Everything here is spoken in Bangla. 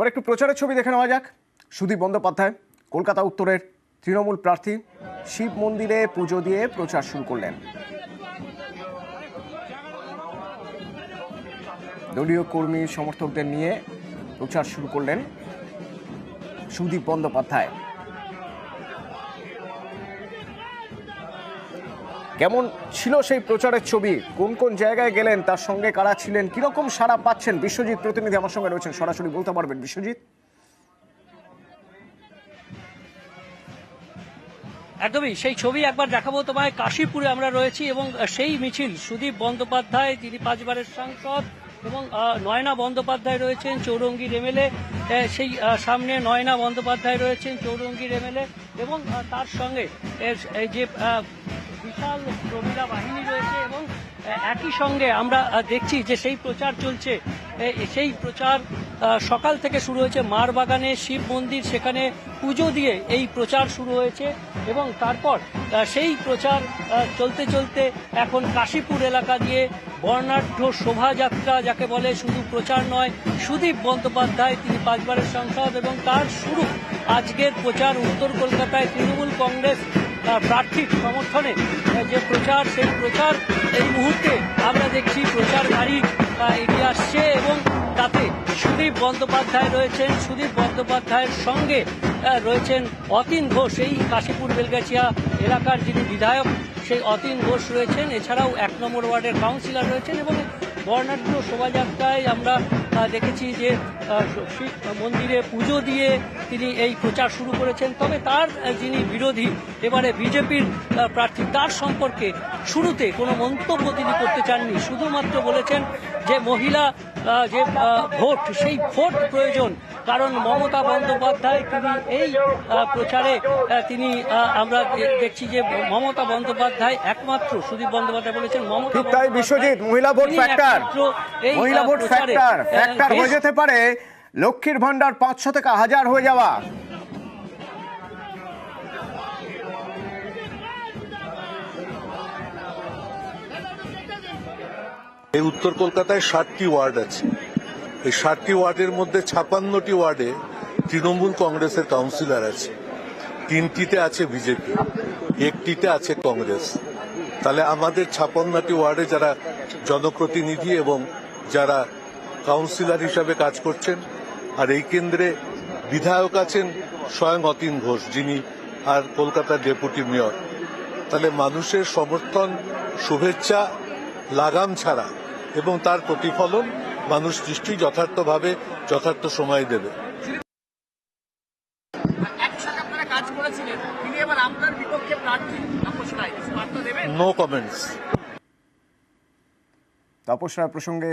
এবার একটু প্রচারের ছবি দেখে নেওয়া যাক। সুদীপ বন্দ্যোপাধ্যায় কলকাতা উত্তরের তৃণমূল প্রার্থী শিব মন্দিরে পুজো দিয়ে প্রচার শুরু করলেন। দলীয় কর্মী সমর্থকদের নিয়ে প্রচার শুরু করলেন সুদীপ বন্দ্যোপাধ্যায়। কেমন ছিল সেই প্রচারের ছবি, কোন কোন জায়গায় গেলেন, তার সঙ্গে কারা ছিলেন, কিরকম সাড়া পাচ্ছেন, বিশ্বজিৎ প্রতিনিধি আমার সঙ্গে রয়েছেন, সরাসরি বলতে পারবেন বিশ্বজিৎ? একদমই সেই ছবি একবার দেখাবো তোমায়। কাশীপুরে আমরা রয়েছি এবং সেই মিছিল সুদীপ বন্দ্যোপাধ্যায়, তিনি 5 বারের সাংসদ, এবং নয়না বন্দ্যোপাধ্যায় রয়েছেন চৌরঙ্গীর এমএলএ। সেই সামনে নয়না বন্দ্যোপাধ্যায় রয়েছেন চৌরঙ্গীর এমএলএ, এবং তার সঙ্গে এই যে বিশাল প্রমীলা বাহিনী রয়েছে, এবং একই সঙ্গে আমরা দেখছি যে সেই প্রচার চলছে। সেই প্রচার সকাল থেকে শুরু হয়েছে মার বাগানে শিব মন্দির, সেখানে পুজো দিয়ে এই প্রচার শুরু হয়েছে, এবং তারপর সেই প্রচার চলতে চলতে এখন কাশীপুর এলাকা দিয়ে বর্ণাঢ্য শোভাযাত্রা, যাকে বলে শুধু প্রচার নয়, সুদীপ বন্দ্যোপাধ্যায় তিনি 5 বারের সাংসদ, এবং তার শুরু আজকের প্রচার উত্তর কলকাতায় তৃণমূল কংগ্রেস প্রার্থীর সমর্থনে যে প্রচার, সেই প্রচার এই মুহূর্তে আমরা দেখছি প্রচার গাড়ি এগিয়ে আসছে, এবং তাতে সুদীপ বন্দ্যোপাধ্যায় রয়েছেন। সুদীপ বন্দ্যোপাধ্যায়ের সঙ্গে রয়েছেন অতীন ঘোষ, এই কাশীপুর বেলগাছিয়া এলাকার যিনি বিধায়ক, সেই অতীন ঘোষ রয়েছেন। এছাড়াও 1 নম্বর ওয়ার্ডের কাউন্সিলর রয়েছেন, এবং বর্ণাঢ্য শোভাযাত্রায় আমরা দেখেছি যে শিব মন্দিরে পুজো দিয়ে তিনি এই প্রচার শুরু করেছেন। তবে তার যিনি বিরোধী, এবারে বিজেপির প্রার্থী, তার সম্পর্কে শুরুতে কোনো মন্তব্য তিনি করতে চাননি। শুধুমাত্র বলেছেন যে মহিলা যে ভোট, সেই ভোট প্রয়োজন, কারণ মমতা বন্দ্যোপাধ্যায় তিনি এই প্রচারে তিনি আমরা দেখছি যে মমতা বন্দ্যোপাধ্যায় একমাত্র, সুদীপ বন্দ্যোপাধ্যায় বলেছেন মমতা তাই বিশ্বজিৎ, মহিলা ভোট ফ্যাক্টর হয়ে যেতে পারে লক্ষ্মীর ভান্ডার 500 থেকে 1000 হয়ে যাওয়া। এই উত্তর কলকাতায় 60টি ওয়ার্ড আছে। এই 60টি ওয়ার্ডের মধ্যে 56টি ওয়ার্ডে তৃণমূল কংগ্রেসের কাউন্সিলর আছে, 3টিতে আছে বিজেপি, 1টিতে আছে কংগ্রেস। তাহলে আমাদের 56টি ওয়ার্ডে যারা জনপ্রতিনিধি এবং যারা কাউন্সিলর হিসাবে কাজ করছেন, আর এই কেন্দ্রে বিধায়ক আছেন স্বয়ং অতীন ঘোষ, যিনি আর কলকাতার ডেপুটি মেয়র। তাহলে মানুষের সমর্থন, শুভেচ্ছা লাগাম ছাড়া, এবং তার প্রতিফলন মানুষ নিশ্চয়ই যথার্থভাবে যথার্থ সময় দেবে। No comments. তাপস রায় প্রসঙ্গে